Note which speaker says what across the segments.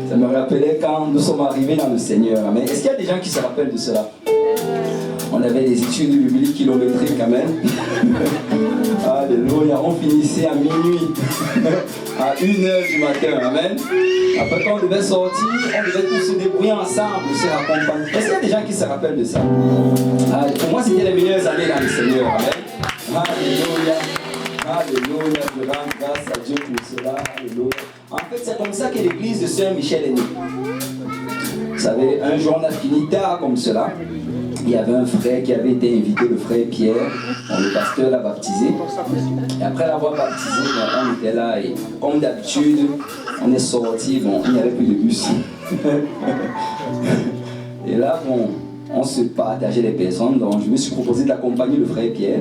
Speaker 1: Ça me rappelait quand nous sommes arrivés dans le Seigneur. Amen. Est-ce qu'il y a des gens qui se rappellent de cela? On avait des études bibliques kilométriques, amen. Alléluia. On finissait à minuit, à 1h du matin, amen. Après, quand on devait sortir, on devait tous se débrouiller ensemble, se raccompagner. Est-ce qu'il y a des gens qui se rappellent de ça? Pour moi, c'était les meilleures années dans le Seigneur, amen. Alléluia. Alléluia. Je rends grâce à Dieu pour cela. Alléluia. En fait, c'est comme ça que l'église de Saint-Michel est née. Vous savez, un jour, on a fini tard comme cela. Il y avait un frère qui avait été invité, le frère Pierre. Le pasteur l'a baptisé. Et après l'avoir baptisé, on était là et comme d'habitude, on est sorti, bon, il n'y avait plus de bus. Et là, bon, on se partageait les personnes, donc je me suis proposé d'accompagner le frère Pierre.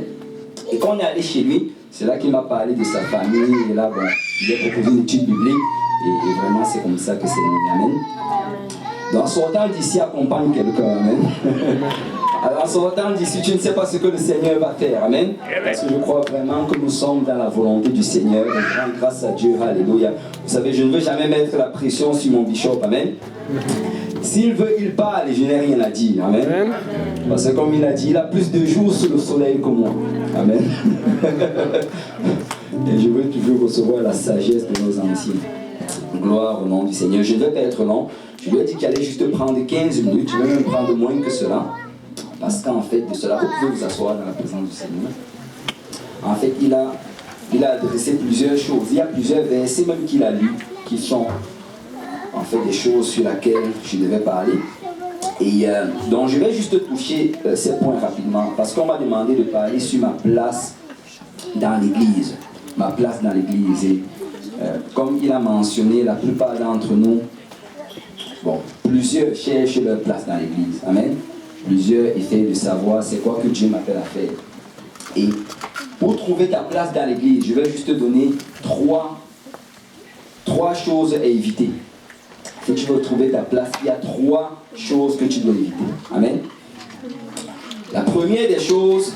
Speaker 1: Et quand on est allé chez lui, c'est là qu'il m'a parlé de sa famille. Et là, bon, je lui ai proposé une étude biblique. Et vraiment, c'est comme ça que c'est venu. Amen. Donc, en sortant d'ici, accompagne quelqu'un. Amen. Alors, en sortant d'ici, tu ne sais pas ce que le Seigneur va faire. Amen. Parce que je crois vraiment que nous sommes dans la volonté du Seigneur. Et grâce à Dieu. Alléluia. Vous savez, je ne veux jamais mettre la pression sur mon bishop. Amen. S'il veut, il parle et je n'ai rien à dire. Amen. Parce que comme il a dit, il a plus de jours sous le soleil que moi. Amen. Et je veux toujours recevoir la sagesse de nos anciens. Gloire au nom du Seigneur. Je ne vais pas être long. Je lui ai dit qu'il allait juste prendre 15 minutes. Je vais même prendre moins que cela. Parce qu'en fait, de cela, vous pouvez vous asseoir dans la présence du Seigneur. En fait, il a adressé plusieurs choses. Il y a plusieurs versets même qu'il a lus qui sont en fait des choses sur lesquelles je devais parler. Et donc je vais juste toucher ces points rapidement parce qu'on m'a demandé de parler sur ma place dans l'église. Ma place dans l'église. Et comme il a mentionné, la plupart d'entre nous, bon, plusieurs cherchent leur place dans l'église. Amen. Plusieurs essaient de savoir c'est quoi que Dieu m'appelle à faire. Et pour trouver ta place dans l'église, je vais juste te donner trois choses à éviter. Si tu veux trouver ta place, il y a 3 choses que tu dois éviter. Amen. La première des choses,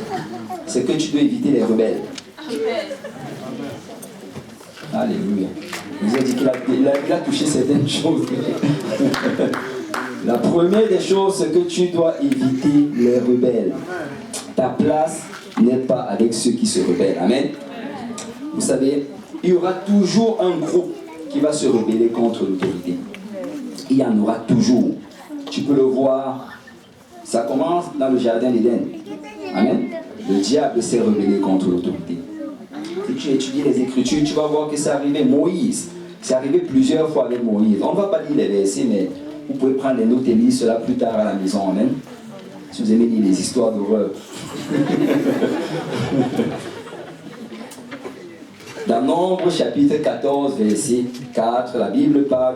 Speaker 1: c'est que tu dois éviter les rebelles. Alléluia. Je vous ai dit qu'il a touché certaines choses. La première des choses, c'est que tu dois éviter les rebelles. Ta place n'est pas avec ceux qui se rebellent. Amen. Vous savez, il y aura toujours un groupe qui va se rebeller contre l'autorité. Il y en aura toujours. Tu peux le voir. Ça commence dans le jardin d'Éden. Amen. Le diable s'est rebellé contre l'autorité. Si tu étudies les Écritures, tu vas voir que c'est arrivé Moïse. C'est arrivé plusieurs fois avec Moïse. On ne va pas lire les versets, mais vous pouvez prendre les notes et lire cela plus tard à la maison. Amen. Si vous aimez lire les histoires d'horreur. Dans Nombre chapitre 14, verset 4, la Bible parle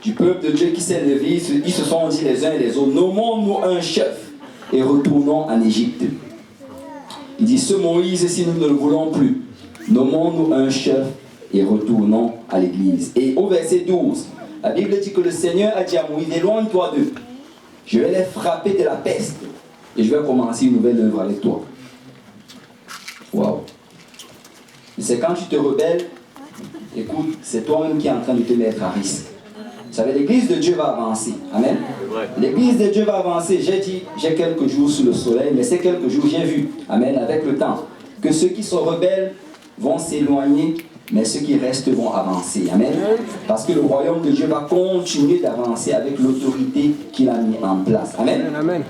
Speaker 1: du peuple de Dieu qui s'est levé. Ils se sont dit les uns et les autres, nommons-nous un chef et retournons en Égypte. Il dit, ce Moïse, si nous ne le voulons plus, nommons-nous un chef et retournons à l'église. Et au verset 12, la Bible dit que le Seigneur a dit à Moïse, éloigne-toi d'eux. Je vais les frapper de la peste et je vais commencer une nouvelle œuvre avec toi. Waouh! C'est quand tu te rebelles, écoute, c'est toi-même qui es en train de te mettre à risque. Vous savez, l'église de Dieu va avancer. Amen. L'église de Dieu va avancer. J'ai dit, j'ai quelques jours sous le soleil, mais ces quelques jours, j'ai vu, amen, avec le temps, que ceux qui sont rebelles vont s'éloigner, mais ceux qui restent vont avancer. Amen. Parce que le royaume de Dieu va continuer d'avancer avec l'autorité qu'il a mis en place. Amen. Amen.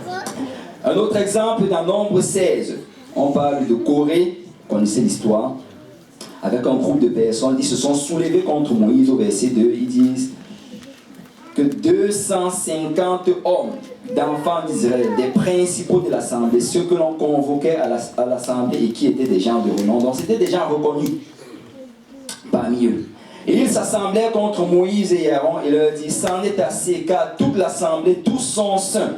Speaker 1: Un autre exemple, dans Nombre 16, on parle de Corée, vous connaissez l'histoire, avec un groupe de personnes, ils se sont soulevés contre Moïse au verset 2, ils disent que 250 hommes d'enfants d'Israël, des principaux de l'assemblée, ceux que l'on convoquait à l'assemblée et qui étaient des gens de renom, donc c'était des gens reconnus parmi eux. Et ils s'assemblaient contre Moïse et Aaron et leur dit, c'en est assez, car toute l'assemblée, tous sont saints,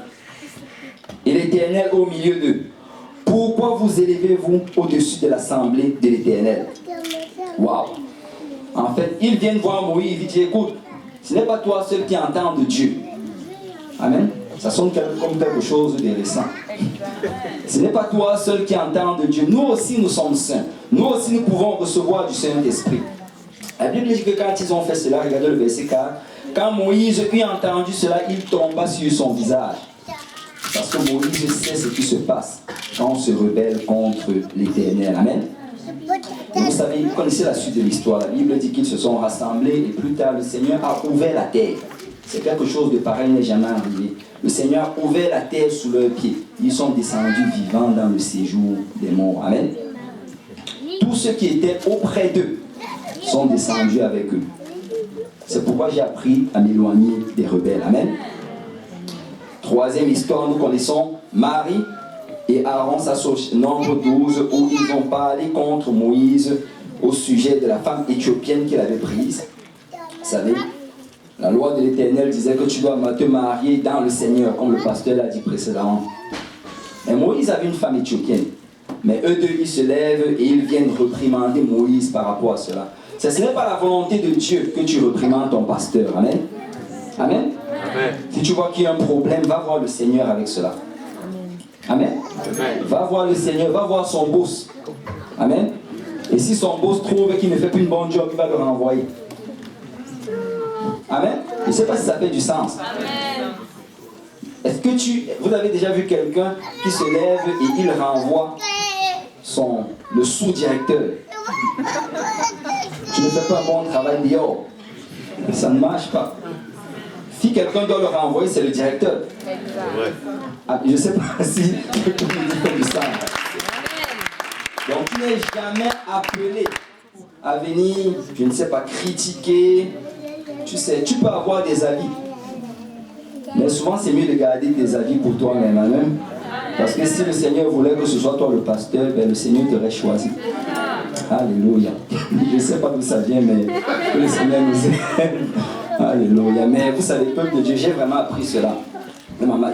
Speaker 1: et l'Éternel au milieu d'eux. Pourquoi vous élevez-vous au-dessus de l'assemblée de l'Éternel? Waouh! En fait, ils viennent voir Moïse, ils disent, écoute, ce n'est pas toi seul qui entends de Dieu. Amen. Ça sonne comme quelque chose de récent. Ce n'est pas toi seul qui entends de Dieu. Nous aussi, nous sommes saints. Nous aussi, nous pouvons recevoir du Saint-Esprit. La La Bible dit que quand ils ont fait cela, regardez le verset 4, quand Moïse eut entendu cela, il tomba sur son visage. Parce que Moïse sait ce qui se passe quand on se rebelle contre l'Éternel. Amen. Et vous savez, vous connaissez la suite de l'histoire. La Bible dit qu'ils se sont rassemblés et plus tard, le Seigneur a ouvert la terre. C'est quelque chose de pareil n'est jamais arrivé. Le Seigneur a ouvert la terre sous leurs pieds. Ils sont descendus vivants dans le séjour des morts. Amen. Tous ceux qui étaient auprès d'eux sont descendus avec eux. C'est pourquoi j'ai appris à m'éloigner des rebelles. Amen. Troisième histoire, nous connaissons Marie et Aaron s'associent, nombre 12, où ils ont parlé contre Moïse au sujet de la femme éthiopienne qu'il avait prise. Vous savez, la loi de l'Éternel disait que tu dois te marier dans le Seigneur, comme le pasteur l'a dit précédemment. Mais Moïse avait une femme éthiopienne. Mais eux deux, ils se lèvent et ils viennent réprimander Moïse par rapport à cela. Ce n'est pas la volonté de Dieu que tu réprimandes ton pasteur. Amen. Amen. Amen. Si tu vois qu'il y a un problème, va voir le Seigneur avec cela. Amen. Amen. Va voir le Seigneur, va voir son boss. Amen. Et si son boss trouve qu'il ne fait plus une bonne job, il va le renvoyer. Amen. Je ne sais pas si ça fait du sens. Amen. Est-ce que vous avez déjà vu quelqu'un qui se lève et il renvoie le sous-directeur? Tu ne fais pas un bon travail dehors. Ça ne marche pas. Si quelqu'un doit le renvoyer, c'est le directeur. Ah, je ne sais pas si tu peux me dire du sens. Donc tu n'es jamais appelé à venir, je ne sais pas, critiquer. Tu sais, tu peux avoir des avis. Mais souvent, c'est mieux de garder tes avis pour toi-même. Amen. Parce que si le Seigneur voulait que ce soit toi le pasteur, ben le Seigneur t'aurait choisi. Alléluia. Je ne sais pas d'où ça vient, mais que le Seigneur nous aime. Alléluia. Mais vous savez, peuple de Dieu, j'ai vraiment appris cela.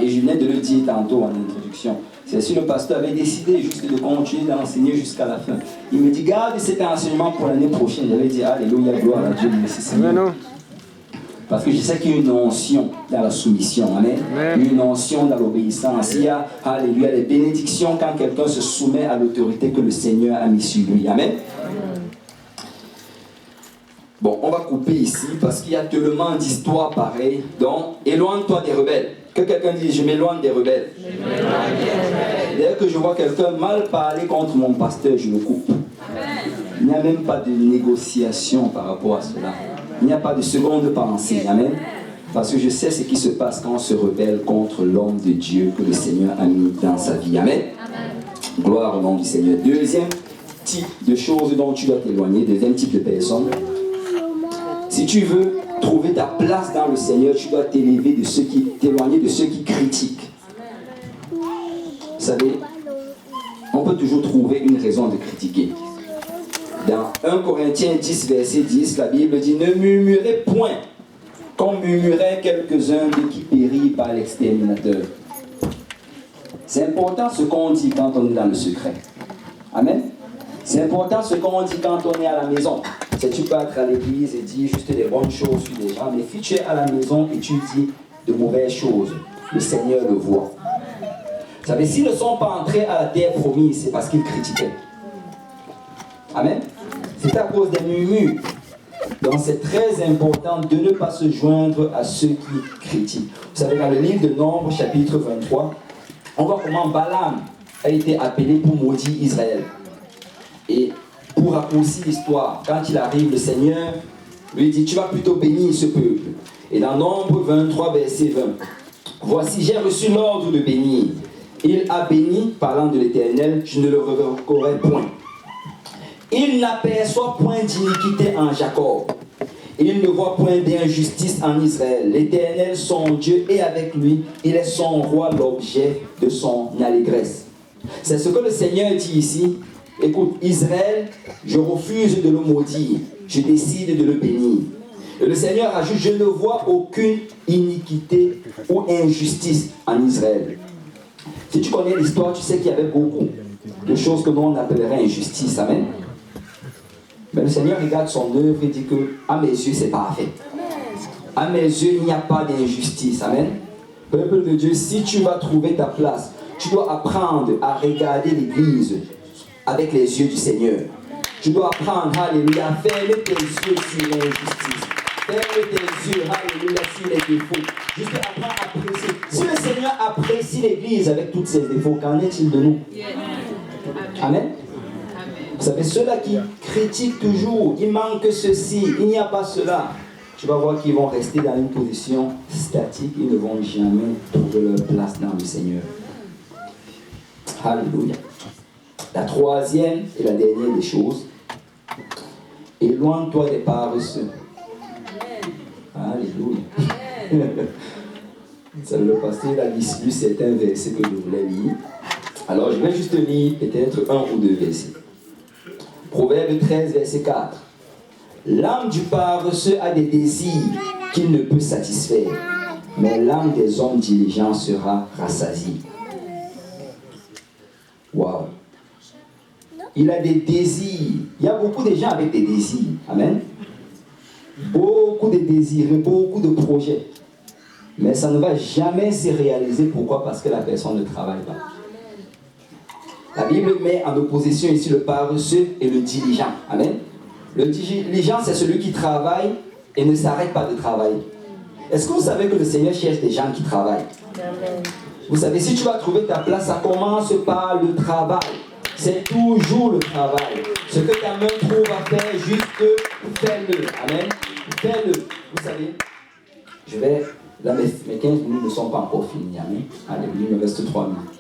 Speaker 1: Et je venais de le dire tantôt en introduction. C'est si le pasteur avait décidé juste de continuer d'enseigner jusqu'à la fin. Il me dit, garde cet enseignement pour l'année prochaine. J'avais dit, Alléluia, gloire à Dieu, merci Seigneur. Parce que je sais qu'il y a une onction dans la soumission. Amen. Amen. Une onction dans l'obéissance. Il y a, alléluia, les bénédictions quand quelqu'un se soumet à l'autorité que le Seigneur a mis sur lui. Amen. Bon, on va couper ici parce qu'il y a tellement d'histoires pareilles. Donc, éloigne-toi des rebelles. Que quelqu'un dise, je m'éloigne des rebelles. Dès que je vois quelqu'un mal parler contre mon pasteur, je le coupe. Il n'y a même pas de négociation par rapport à cela. Il n'y a pas de seconde pensée. Amen. Parce que je sais ce qui se passe quand on se rebelle contre l'homme de Dieu que le Seigneur a mis dans sa vie. Amen. Gloire au nom du Seigneur. Deuxième type de choses dont tu dois t'éloigner. Deuxième type de personne. Si tu veux trouver ta place dans le Seigneur, tu dois t'élever t'éloigner de ceux qui critiquent. Vous savez, on peut toujours trouver une raison de critiquer. Dans 1 Corinthiens 10, verset 10, la Bible dit « Ne murmurez point, comme murmuraient quelques-uns de qui périt par l'exterminateur. » C'est important ce qu'on dit quand on est dans le secret. Amen. C'est important ce qu'on dit quand on est à la maison. C'est tu peux être à l'église et dire juste des bonnes choses sur les gens, mais si tu es à la maison et tu dis de mauvaises choses, le Seigneur le voit. Vous savez, s'ils ne sont pas entrés à la terre promise, c'est parce qu'ils critiquaient. Amen. C'est à cause des murmures. Donc c'est très important de ne pas se joindre à ceux qui critiquent. Vous savez, dans le livre de Nombres, chapitre 23, on voit comment Balaam a été appelé pour maudire Israël. Et pour raccourcir l'histoire, quand il arrive, le Seigneur lui dit, tu vas plutôt bénir ce peuple. Et dans Nombre 23, verset 20, voici, j'ai reçu l'ordre de bénir. Il a béni, parlant de l'Éternel, je ne le reverrai point. Il n'aperçoit point d'iniquité en Jacob. Il ne voit point d'injustice en Israël. L'Éternel, son Dieu, est avec lui. Il est son roi, l'objet de son allégresse. C'est ce que le Seigneur dit ici. Écoute, Israël, je refuse de le maudire. Je décide de le bénir. Et le Seigneur ajoute, je ne vois aucune iniquité ou injustice en Israël. Si tu connais l'histoire, tu sais qu'il y avait beaucoup de choses que nous on appellerait injustice. Amen. Mais le Seigneur regarde son œuvre et dit que, à mes yeux, c'est parfait. À mes yeux, il n'y a pas d'injustice. Amen. Peuple de Dieu, si tu vas trouver ta place, tu dois apprendre à regarder l'Église avec les yeux du Seigneur. Tu dois apprendre, alléluia, ferme tes yeux sur l'injustice. Ferme tes yeux, alléluia, sur les défauts. Juste apprends à apprécier. Si le Seigneur apprécie l'Église avec tous ses défauts, qu'en est-il de nous? Amen. Vous savez, ceux-là qui critiquent toujours, il manque ceci, il n'y a pas cela. Tu vas voir qu'ils vont rester dans une position statique, ils ne vont jamais trouver leur place dans le Seigneur. Alléluia. La troisième et la dernière des choses, éloigne-toi des paresseux. Alléluia. Ça, le pasteur a lu certains versets que je voulais lire. Alors je vais juste lire peut-être un ou deux versets. Proverbe 13, verset 4. L'âme du paresseux a des désirs qu'il ne peut satisfaire, mais l'âme des hommes diligents sera rassasiée. Waouh! Il a des désirs. Il y a beaucoup de gens avec des désirs. Amen. Beaucoup de désirs, beaucoup de projets. Mais ça ne va jamais se réaliser. Pourquoi? Parce que la personne ne travaille pas. La Bible met en opposition ici le paresseux et le diligent. Amen. Le diligent, c'est celui qui travaille et ne s'arrête pas de travailler. Est-ce que vous savez que le Seigneur cherche des gens qui travaillent? Amen. Vous savez, si tu vas trouver ta place, ça commence par le travail. C'est toujours le travail. Ce que ta main trouve à faire, juste fais-le. Amen. Fais-le. Vous savez, je vais... Là, mes 15 minutes ne sont pas encore finies. Amen. Alléluia, il me reste 3 minutes.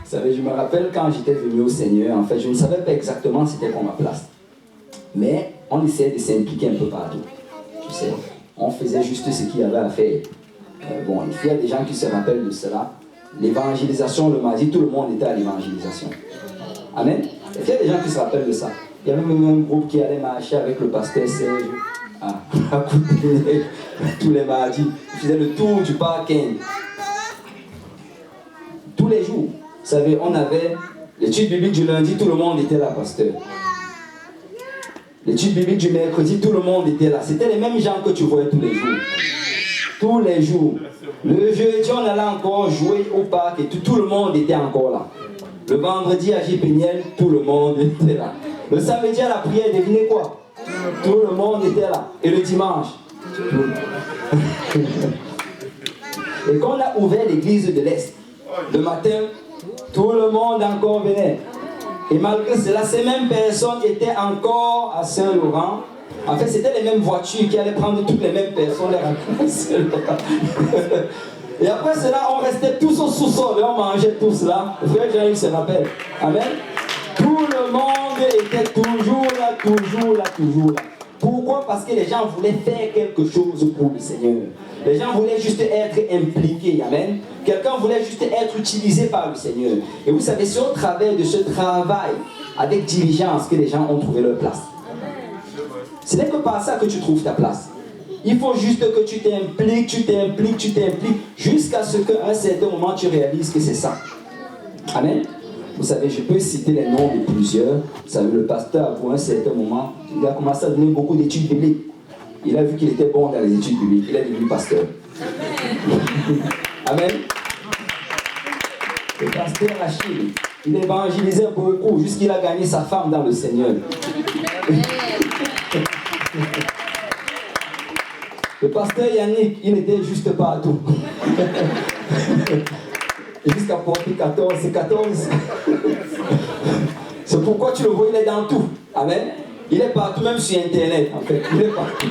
Speaker 1: Vous savez, je me rappelle quand j'étais venu au Seigneur, en fait, je ne savais pas exactement c'était quoi ma place. Mais on essayait de s'impliquer un peu partout. Tu sais, on faisait juste ce qu'il y avait à faire. Bon, il y a des gens qui se rappellent de cela. L'évangélisation, le mardi, tout le monde était à l'évangélisation. Amen. Il y a des gens qui se rappellent de ça. Il y avait même un groupe qui allait marcher avec le pasteur Serge à côté tous les mardis. Il faisait le tour du parking. Tous les jours. Vous savez, on avait l'étude biblique du lundi, tout le monde était là, pasteur. L'étude biblique du mercredi, tout le monde était là. C'était les mêmes gens que tu voyais tous les jours. Tous les jours. Le jeudi, on allait encore jouer au parc et tout le monde était encore là. Le vendredi à J-Péniel, tout le monde était là. Le samedi à la prière, devinez quoi? Tout le monde était là. Et le dimanche, et quand on a ouvert l'église de l'Est, le matin, tout le monde encore venait. Et malgré cela, ces mêmes personnes étaient encore à Saint-Laurent. En fait, c'était les mêmes voitures qui allaient prendre toutes les mêmes personnes, les ramener à Saint-Laurent. Et après cela, on restait tous au sous-sol et on mangeait tous là. Le frère Jean-Yves se rappelle. Amen. Tout le monde était toujours là, toujours là, toujours là. Pourquoi? Parce que les gens voulaient faire quelque chose pour le Seigneur. Les gens voulaient juste être impliqués. Amen. Quelqu'un voulait juste être utilisé par le Seigneur. Et vous savez, c'est au travers de ce travail, avec diligence, que les gens ont trouvé leur place. Ce n'est que par ça que tu trouves ta place. Il faut juste que tu t'impliques, jusqu'à ce qu'à un certain moment, tu réalises que c'est ça. Amen. Vous savez, je peux citer les noms de plusieurs. Vous savez, le pasteur, pour un certain moment, il a commencé à donner beaucoup d'études bibliques. Il a vu qu'il était bon dans les études bibliques. Il est devenu pasteur. Amen. Le pasteur Achille, il évangélisait beaucoup jusqu'il a gagné sa femme dans le Seigneur. Le pasteur Yannick, il n'était juste partout. Jusqu'à porter 14, c'est 14. C'est pourquoi tu le vois, il est dans tout. Amen. Il est partout, même sur Internet, en fait. Il est partout.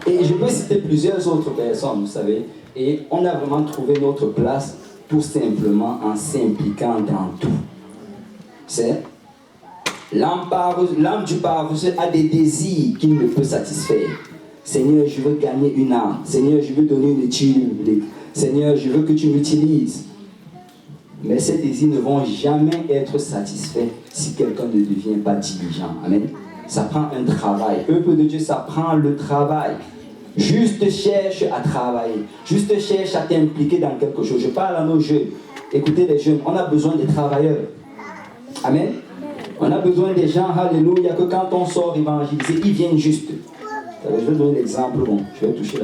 Speaker 1: Et je peux citer plusieurs autres personnes, vous savez. Et on a vraiment trouvé notre place tout simplement en s'impliquant dans tout. C'est l'âme du paresseux a des désirs qu'il ne peut satisfaire. Seigneur, je veux gagner une âme. Seigneur, je veux donner une étude biblique. Seigneur, je veux que tu m'utilises. Mais ces désirs ne vont jamais être satisfaits si quelqu'un ne devient pas diligent. Amen. Ça prend un travail. Peuple de Dieu, ça prend le travail. Juste cherche à travailler. Juste cherche à t'impliquer dans quelque chose. Je parle à nos jeunes. Écoutez les jeunes, on a besoin de travailleurs. Amen. On a besoin des gens, alléluia, que quand on sort évangéliser, ils viennent juste. Je vais donner l'exemple. Bon, je vais toucher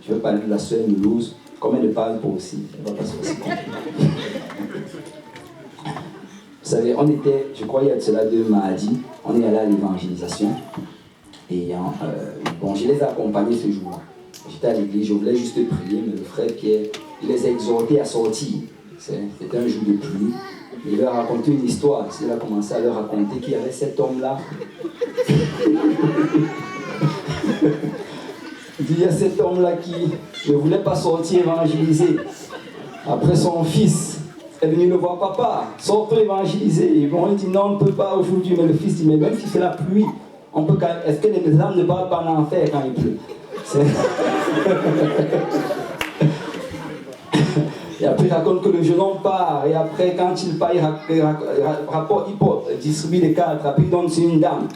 Speaker 1: je vais parler de la sœur Moulouse. Comme elle ne parle pas aussi, elle ne va pas se passer. savez, on était, je crois il y a de cela 2 mardis, on est allé à l'évangélisation. Et bon, je les ai accompagnés ce jour-là. J'étais à l'église, je voulais juste prier, mais le frère Pierre, il les a exhortés à sortir. C'était un jour de pluie. Il leur a raconté une histoire. Il a commencé à leur raconter qu'il y avait cet homme-là. Il dit, il y a cet homme-là qui ne voulait pas sortir évangéliser. Après, son fils est venu le voir, papa, sortons évangéliser. Et bon, il dit, non, on ne peut pas aujourd'hui. Mais le fils dit, mais même si c'est la pluie, est-ce que les âmes ne parlent pas en enfer quand il pleut? Et après, il raconte que le jeune homme part. Et après, quand il part, il distribue les cartes. Après, il donne sur une dame.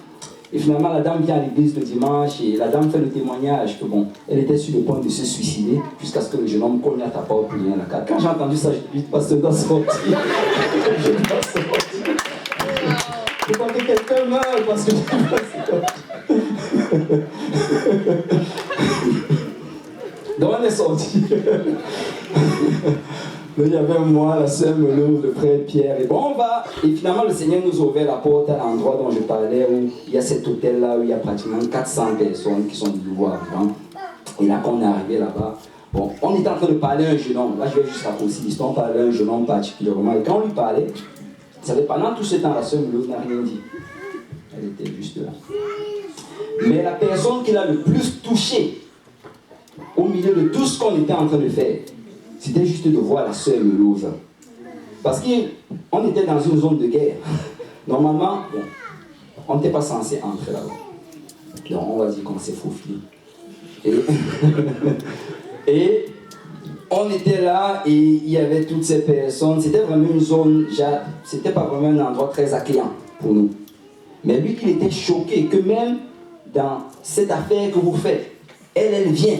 Speaker 1: Et finalement, la dame vient à l'église le dimanche. Et la dame fait le témoignage que bon, elle était sur le point de se suicider jusqu'à ce que le jeune homme cogne à ta porte pour lui la carte. Quand j'ai entendu ça, je dis, pasteur doit sortir. Je dois sortir. Je crois que quelqu'un meurt parce que je dois sortir. Donc on est sorti. Il y avait moi, la sœur Melou, le frère Pierre. Et bon, on va. Et finalement, le Seigneur nous a ouvert la porte à l'endroit dont je parlais, où il y a cet hôtel-là, où il y a pratiquement 400 personnes qui sont de nouveau arrivants. Et là, quand on est arrivé là-bas, bon, on était en train de parler à un jeune homme. Là, je vais juste raccourcir l'histoire. On parlait à un jeune homme particulièrement. Et quand on lui parlait, vous savez, pendant tout ce temps, la sœur Melou n'a rien dit. Elle était juste là. Mais la personne qui l'a le plus touché, au milieu de tout ce qu'on était en train de faire, c'était juste de voir la sœur Melouse. Parce qu'on était dans une zone de guerre. Normalement, bon, on n'était pas censé entrer là-bas. Donc on va dire qu'on s'est faufilé. Et on était là et il y avait toutes ces personnes. C'était vraiment une zone, c'était pas vraiment un endroit très accueillant pour nous. Mais lui, il était choqué que même dans cette affaire que vous faites, elle vient.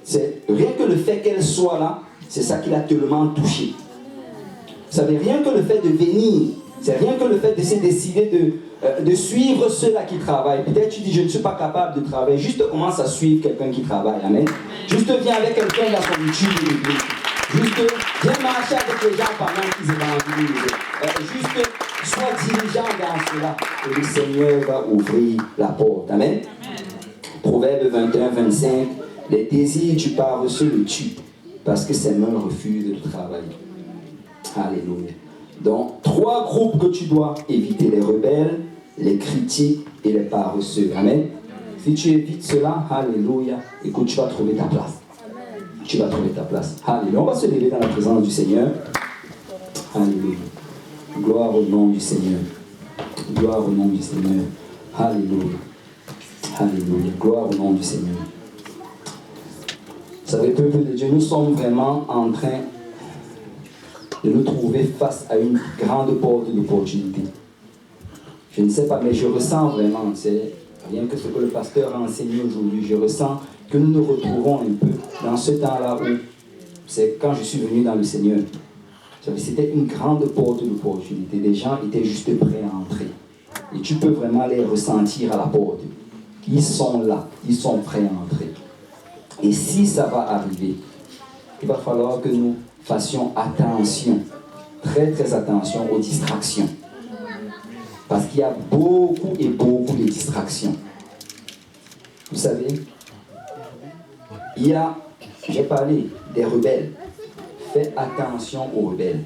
Speaker 1: C'est rien que le fait qu'elle soit là, c'est ça qui l'a tellement touché. Vous savez, rien que le fait de venir, c'est rien que le fait de se décider de suivre ceux-là qui travaillent. Peut-être tu dis, je ne suis pas capable de travailler. Juste commence à suivre quelqu'un qui travaille. Amen. Juste viens avec quelqu'un dans son étude de l'église. Juste viens marcher avec les gens pendant qu'ils évangélisent. Juste sois dirigeant dans cela. Et le Seigneur va ouvrir la porte. Amen. Proverbe 21, 25. Les désirs du paresseux le tuent, parce que ses mains refusent de travailler. Alléluia. Donc, 3 groupes que tu dois éviter: les rebelles, les critiques et les paresseux. Amen. Si tu évites cela, alléluia, écoute, tu vas trouver ta place. Tu vas trouver ta place. Alléluia. On va se lever dans la présence du Seigneur. Alléluia. Gloire au nom du Seigneur. Gloire au nom du Seigneur. Alléluia. Alléluia. Gloire au nom du Seigneur. Vous savez, peuple de Dieu, nous sommes vraiment en train de nous trouver face à une grande porte d'opportunité. Je ne sais pas, mais je ressens vraiment, c'est rien que ce que le pasteur a enseigné aujourd'hui, je ressens que nous nous retrouvons un peu dans ce temps-là où, c'est quand je suis venu dans le Seigneur. C'était une grande porte d'opportunité. Les gens étaient juste prêts à entrer. Et tu peux vraiment les ressentir à la porte. Ils sont là, ils sont prêts à entrer. Et si ça va arriver, il va falloir que nous fassions attention, très très attention aux distractions. Parce qu'il y a beaucoup et beaucoup de distractions. Vous savez, j'ai parlé des rebelles. Fais attention aux rebelles.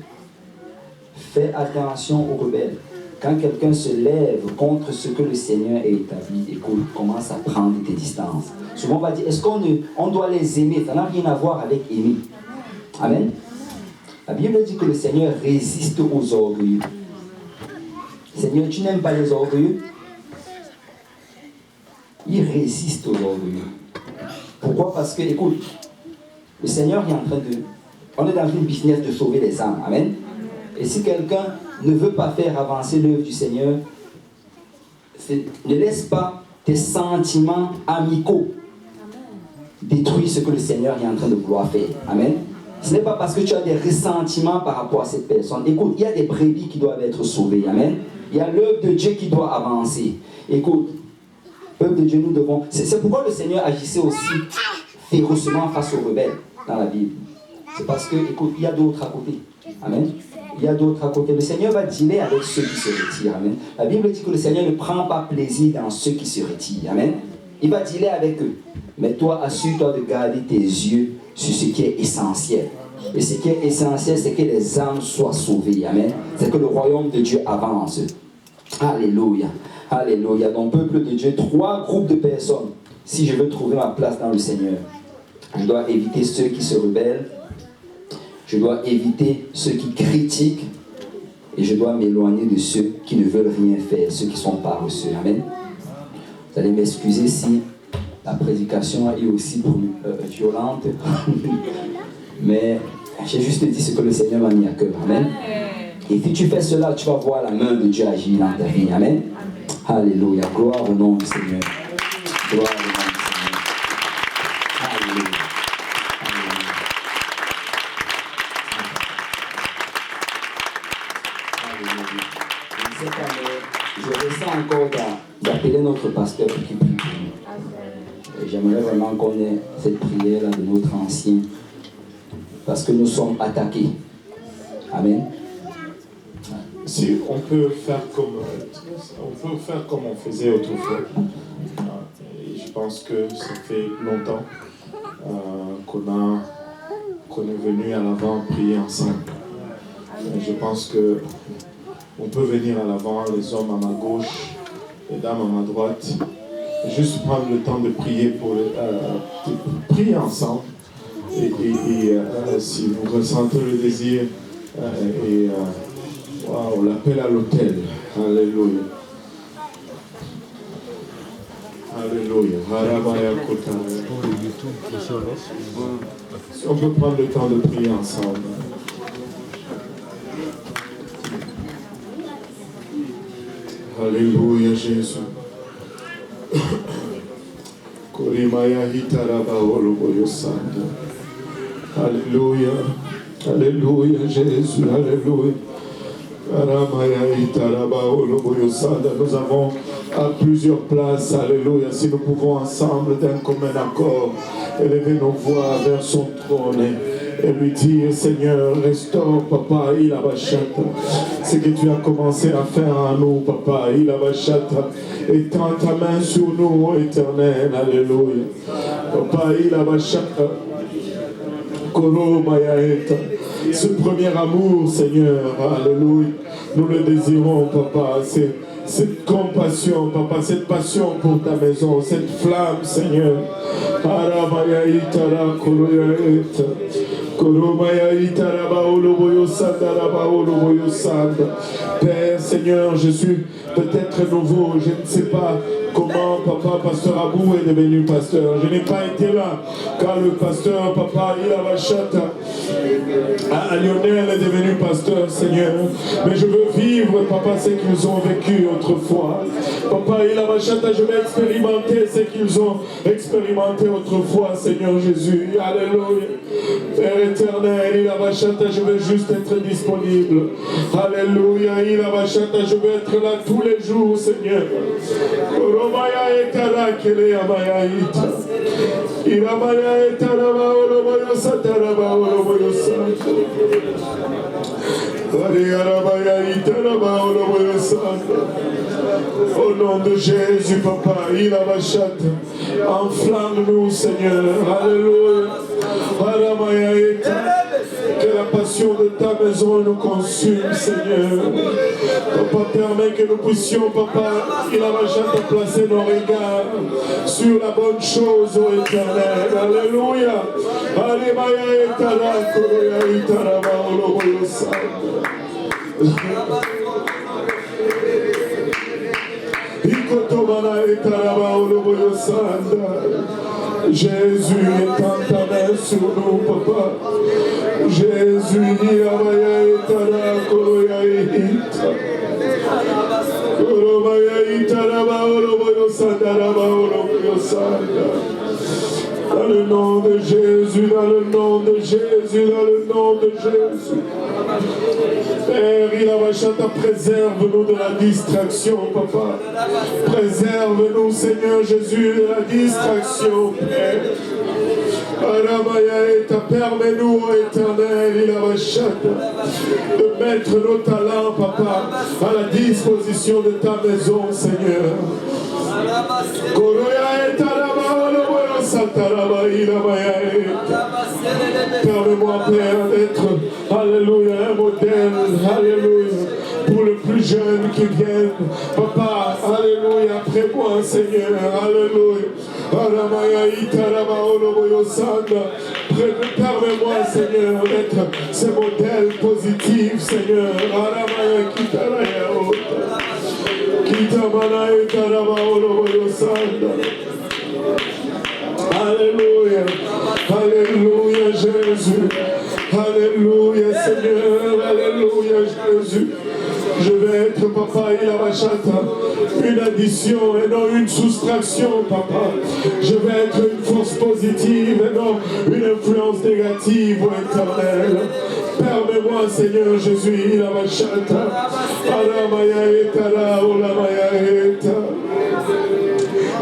Speaker 1: Fais attention aux rebelles. Quand quelqu'un se lève contre ce que le Seigneur a établi, écoute, commence à prendre tes distances. Souvent on va dire, est-ce qu'on doit les aimer? Ça n'a rien à voir avec aimer. Amen. La Bible dit que le Seigneur résiste aux orgueilleux. Seigneur, tu n'aimes pas les orgueilleux? Il résiste aux orgueilleux. Pourquoi? Parce que, écoute, le Seigneur est en train de... On est dans une business de sauver les âmes. Amen. Et si quelqu'un ne veut pas faire avancer l'œuvre du Seigneur, ne laisse pas tes sentiments amicaux détruire ce que le Seigneur est en train de vouloir faire. Amen. Ce n'est pas parce que tu as des ressentiments par rapport à cette personne. Écoute, il y a des brebis qui doivent être sauvées. Amen. Il y a l'œuvre de Dieu qui doit avancer. Écoute, peuple de Dieu, nous devons... C'est pourquoi le Seigneur agissait aussi férocement face aux rebelles dans la Bible. C'est parce que, écoute, il y a d'autres à côté. Amen. il y a d'autres à côté. Le Seigneur va dealer avec ceux qui se retirent. Amen. La Bible dit que le Seigneur ne prend pas plaisir dans ceux qui se retirent. Amen. Il va dealer avec eux. Mais toi, assure-toi de garder tes yeux sur ce qui est essentiel. Et ce qui est essentiel, c'est que les âmes soient sauvées. Amen. C'est que le royaume de Dieu avance. Alléluia. Alléluia. Dans le peuple de Dieu, 3 groupes de personnes. Si je veux trouver ma place dans le Seigneur, je dois éviter ceux qui se rebellent. Je dois éviter ceux qui critiquent. Et je dois m'éloigner de ceux qui ne veulent rien faire, ceux qui sont paresseux. Amen. Vous allez m'excuser si la prédication est aussi violente. Mais j'ai juste dit ce que le Seigneur m'a mis à cœur. Amen. Et si tu fais cela, tu vas voir la main de Dieu agir dans ta vie. Amen. Alléluia. Gloire au nom du Seigneur. Gloire au nom du Seigneur. Alléluia. Alléluia. Cette année, je ressens encore d'appeler notre pasteur pour qu'il prie pour nous. J'aimerais vraiment qu'on ait cette prière-là de notre ancien. Parce que nous sommes attaqués. Amen.
Speaker 2: Si on peut faire comme on faisait autrefois. Et je pense que ça fait longtemps qu'on est venu à l'avant prier ensemble. Et je pense que on peut venir à l'avant, les hommes à ma gauche, les dames à ma droite, et juste prendre le temps de prier prier ensemble. Et si vous ressentez le désir wow, l'appel à l'autel. Alléluia. Alléluia. Si on peut prendre le temps de prier ensemble. Alléluia, Jésus. Alléluia. Alléluia, Jésus. Alléluia. Nous avons à plusieurs places, alléluia, si nous pouvons ensemble d'un commun accord élever nos voix vers son trône et lui dire, Seigneur, restaure, papa, il a bachata. Ce que tu as commencé à faire en nous, papa, il a bachata. Étends ta main sur nous, éternel, alléluia. Papa, il a bachata. Ce premier amour, Seigneur, alléluia, nous le désirons, papa, cette compassion, papa, cette passion pour ta maison, cette flamme, Seigneur. Père, Seigneur, je suis peut-être nouveau, je ne sais pas comment, papa, pasteur Abou est devenu pasteur. Je n'ai pas été là quand le pasteur, papa, Ilavachata, à Lionel est devenu pasteur, Seigneur. Mais je veux vivre, papa, ce qu'ils ont vécu autrefois. Papa, Ilavachata, je vais expérimenter ce qu'ils ont expérimenté autrefois, Seigneur Jésus. Alléluia. Père éternel, Ilavachata, je veux juste être disponible. Alléluia, Ilavachata, je veux être là tous les jours, Seigneur. Romaya etara kele amaya ita. Iramaya etara ba olomoyo satara ba olomoyo santa. Ariarabaya itara ba olomoyo santa. Au nom de Jésus, papa, il a bachate. Enflamme-nous, Seigneur. Alléluia. Aramaya etara. Que la passion de ta maison nous consume, Seigneur. Papa, permet que nous puissions, papa, il a bachate placer nos regards sur la bonne chose, ô éternel. Alléluia. Alimaya etara, koroya etara, baoloboyo santa. Ikotomana etara, baoloboyo santa. Jésus étend ta main sur nous, papa. Jésus, Yahweh, Etara, Koroya, Ita. Koromaya, Itara, Baoloboyo, Sandara, Baoloboyo, Sandara. Dans le nom de Jésus, dans le nom de Jésus, dans le nom de Jésus. Père, Ilavachata, préserve-nous de la distraction, papa. Préserve-nous, Seigneur Jésus, de la distraction, Père. Permets-nous, ô Éternel, de mettre nos talents, Papa, à la disposition de ta maison, Seigneur. Permets-moi, Père, d'être, alléluia, un modèle, alléluia, pour le plus jeune qui viennent, Papa, alléluia, après moi, Seigneur, alléluia. Permets-moi, Seigneur, d'être ce modèle positif, Seigneur. Alléluia, alléluia Jésus, alléluia Seigneur, alléluia Jésus. Je vais être, Papa, une addition et non une soustraction, Papa. Je vais être une force positive et non une influence négative, ô Éternel. Permets-moi, Seigneur Jésus, la machata, alamaya etala, olamaya eta.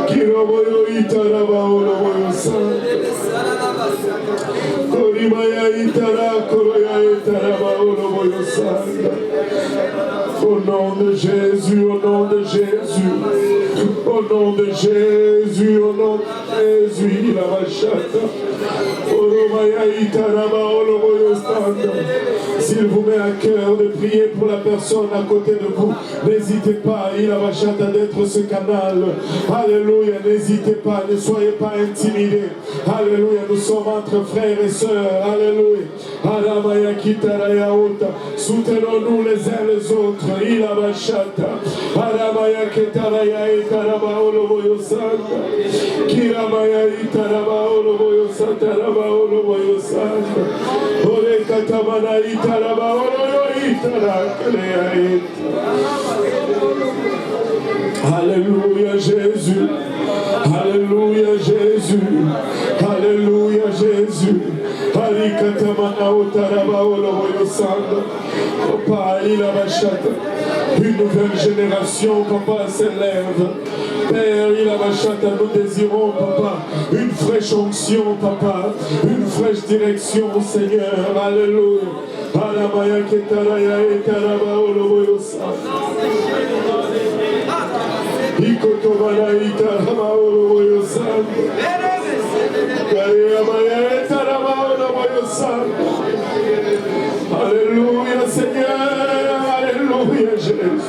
Speaker 2: Kiroboyo itara baoloboyo sa. Korimaya itara, koroya etara baoloboyo sa. Au nom de Jésus, au nom de Jésus, au nom de Jésus, au nom de Jésus, la machata. S'il vous met à cœur de prier pour la personne à côté de vous, n'hésitez pas, il a machata d'être ce canal. Alléluia, n'hésitez pas, ne soyez pas intimidés. Alléluia, nous sommes entre frères et sœurs. Alléluia. Soutenons-nous les uns les autres. Il a machata. Aramaya ketaraya itaraba oloboyo santa. Kiramaya itaraba oloboyo santa raba oloboyo santa. Ore katamana itaraba oloyo itarakalea ita. Alléluia Jésus. Alléluia Jésus. Alléluia Jésus. Harikatamana utaraba oloboyo santa. Papa, il a machata. Une nouvelle génération, Papa, s'élève. Père, il a machata, nous désirons, Papa, une fraîche onction, Papa, une fraîche direction, Seigneur. Alléluia. Alamaya ketaraya etaraba oloboyo santa. Ikotomana itaraba oloboyo santa. Karimaya etaraba oloboyo santa. Alléluia, Seigneur. Alléluia, Jésus.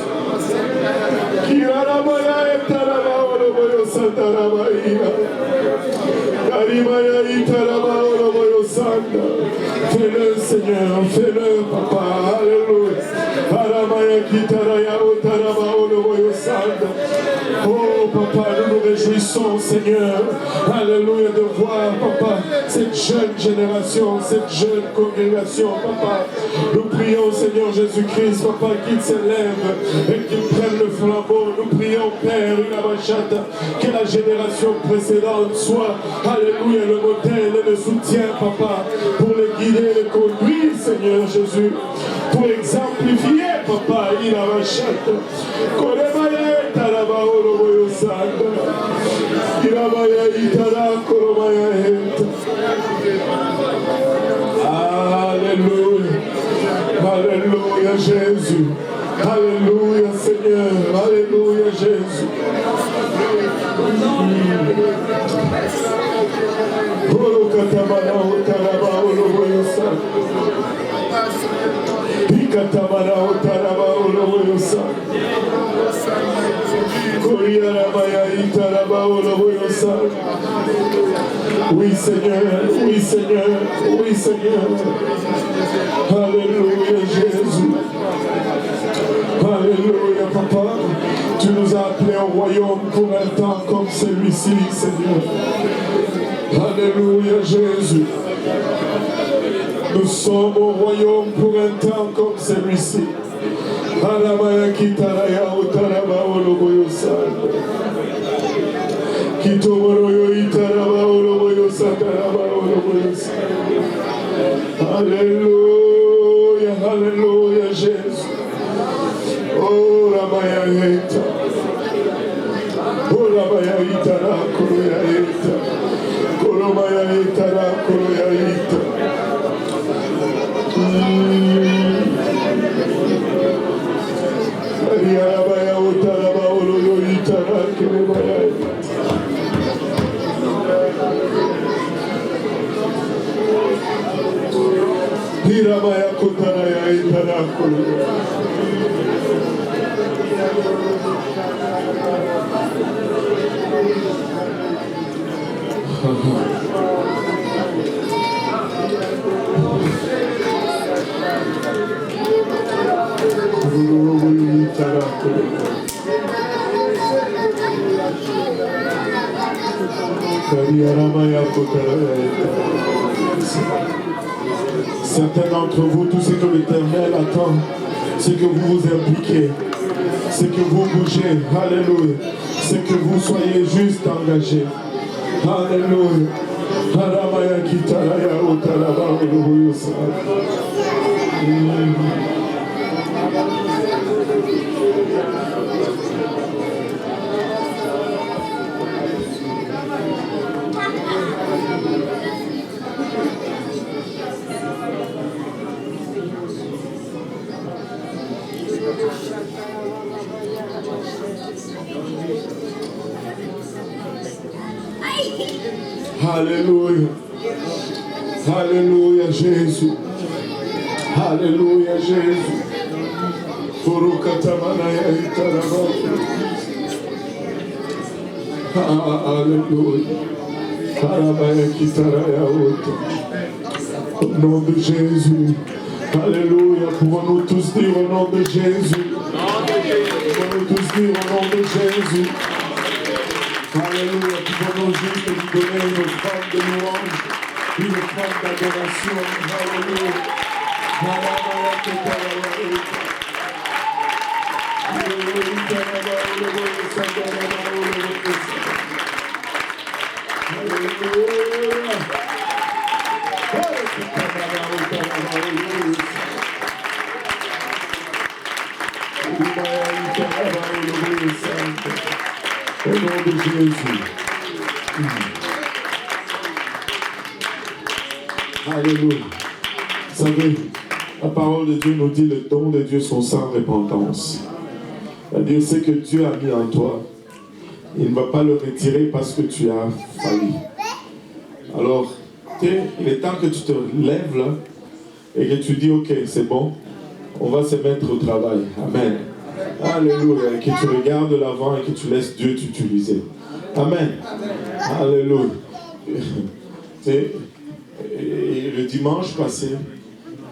Speaker 2: Kiramaya etaraba oloboyo santa rabaïa. Karimaya itaraba oloboyo santa. Fais-le, Seigneur, fais-le, Papa. Alléluia. Aramaya kitaraya otaraba oloboyo santa. Oh, Papa, nous nous réjouissons, Seigneur. Alléluia, de voir, Papa, cette jeune génération, cette jeune congrégation, Papa. Nous prions, Seigneur Jésus-Christ, Papa, qu'il s'élève et qu'il prenne le flambeau. Nous prions, Père, que la génération précédente soit, alléluia, le modèle et le soutien, Papa, pour les guider, les conduire, Seigneur Jésus, pour exemplifier, Papa, il a machata. Alléluia, alléluia Jésus, alléluia Seigneur, alléluia Jésus. Oui Seigneur, oui Seigneur, oui Seigneur. Alléluia Jésus. Alléluia Papa. Tu nous as appelés au royaume pour un temps comme celui-ci, Seigneur. Alléluia Jésus. Nous sommes au royaume pour un temps comme celui-ci. Alamaya kitaraya utaraba oloboyo santa. Kitomoroyo itaraba oloboyo sataraba oloboyo santa. Alléluia, alléluia Jésus. Oh Ramaya eta. Oh Ramaya itara koroya eta. Certains d'entre vous, tout ce que l'Éternel attend, c'est que vous vous impliquez, c'est que vous bougez, alléluia, c'est que vous soyez juste engagés, alléluia. Alléluia. Alléluia Jésus. Alléluia Jésus. Alléluia. Au nom de Jésus. Alléluia. Pouvons-nous tous dire au nom de Jésus. Pouvons-nous tous dire au nom de Jésus. Alléluia, pouvons-nous juste lui donner une offrande de louange, une offrande d'adoration. Alléluia. Au nom de Jésus. Alléluia. Vous savez, la parole de Dieu nous dit les dons de Dieu sont sans repentance. C'est-à-dire ce que Dieu a mis en toi, il ne va pas le retirer parce que tu as failli. Alors, il est temps que tu te lèves là et que tu dis, ok, c'est bon, on va se mettre au travail. Amen. Alléluia. Et que tu regardes l'avant et que tu laisses Dieu t'utiliser. Amen. Alléluia. Et le dimanche passé,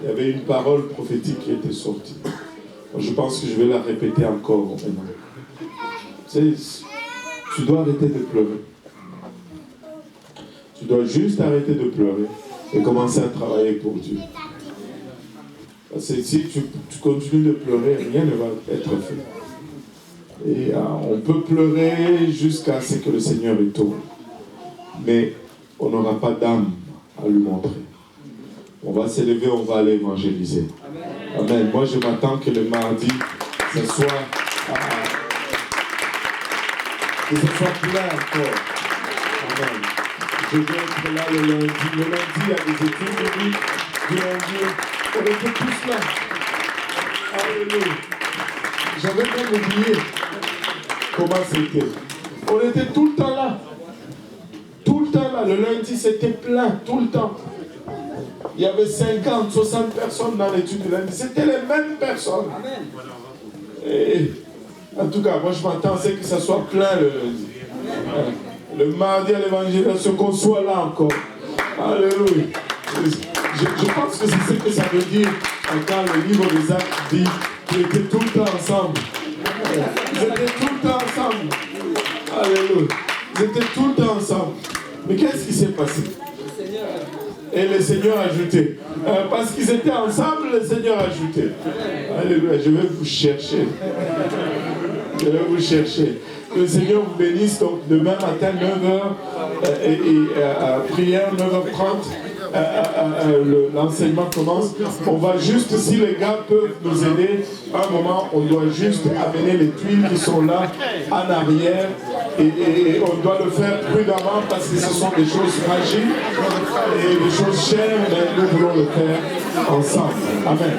Speaker 2: il y avait une parole prophétique qui était sortie. Je pense que je vais la répéter encore maintenant. Tu dois arrêter de pleurer. Tu dois juste arrêter de pleurer et commencer à travailler pour Dieu. Parce que si tu continues de pleurer, rien ne va être fait. Et on peut pleurer jusqu'à ce que le Seigneur retourne. Mais on n'aura pas d'âme à lui montrer. On va s'élever, on va aller évangéliser. Amen. Moi, je m'attends que le mardi, que ce soit plein encore. Amen. Je vais être là le lundi. Le lundi, il y a des études du lundi. On était tous là. Alléluia. J'avais même oublié comment c'était. On était tout le temps là. Tout le temps là. Le lundi, c'était plein, tout le temps. Il y avait 50, 60 personnes dans l'étude du lundi. C'était les mêmes personnes. Et, en tout cas, moi je m'attends à ce que ça soit plein le lundi. Le mardi à l'évangélisation, qu'on soit là encore. Alléluia. Je pense que c'est ce que ça veut dire quand le livre des Actes dit qu'ils étaient tout le temps ensemble. Ils étaient tout le temps ensemble. Alléluia. Ils étaient tout le temps ensemble. Mais qu'est-ce qui s'est passé? Et le Seigneur a ajouté. Parce qu'ils étaient ensemble, le Seigneur a ajouté. Alléluia. Je vais vous chercher. Je vais vous chercher. Que le Seigneur vous bénisse. Donc demain matin, 9h et prière, 9h30. L'enseignement commence. On va juste, si les gars peuvent nous aider, un moment, on doit juste amener les tuiles qui sont là en arrière Et on doit le faire prudemment parce que ce sont des choses fragiles et des choses chères, mais nous voulons le faire ensemble. Amen.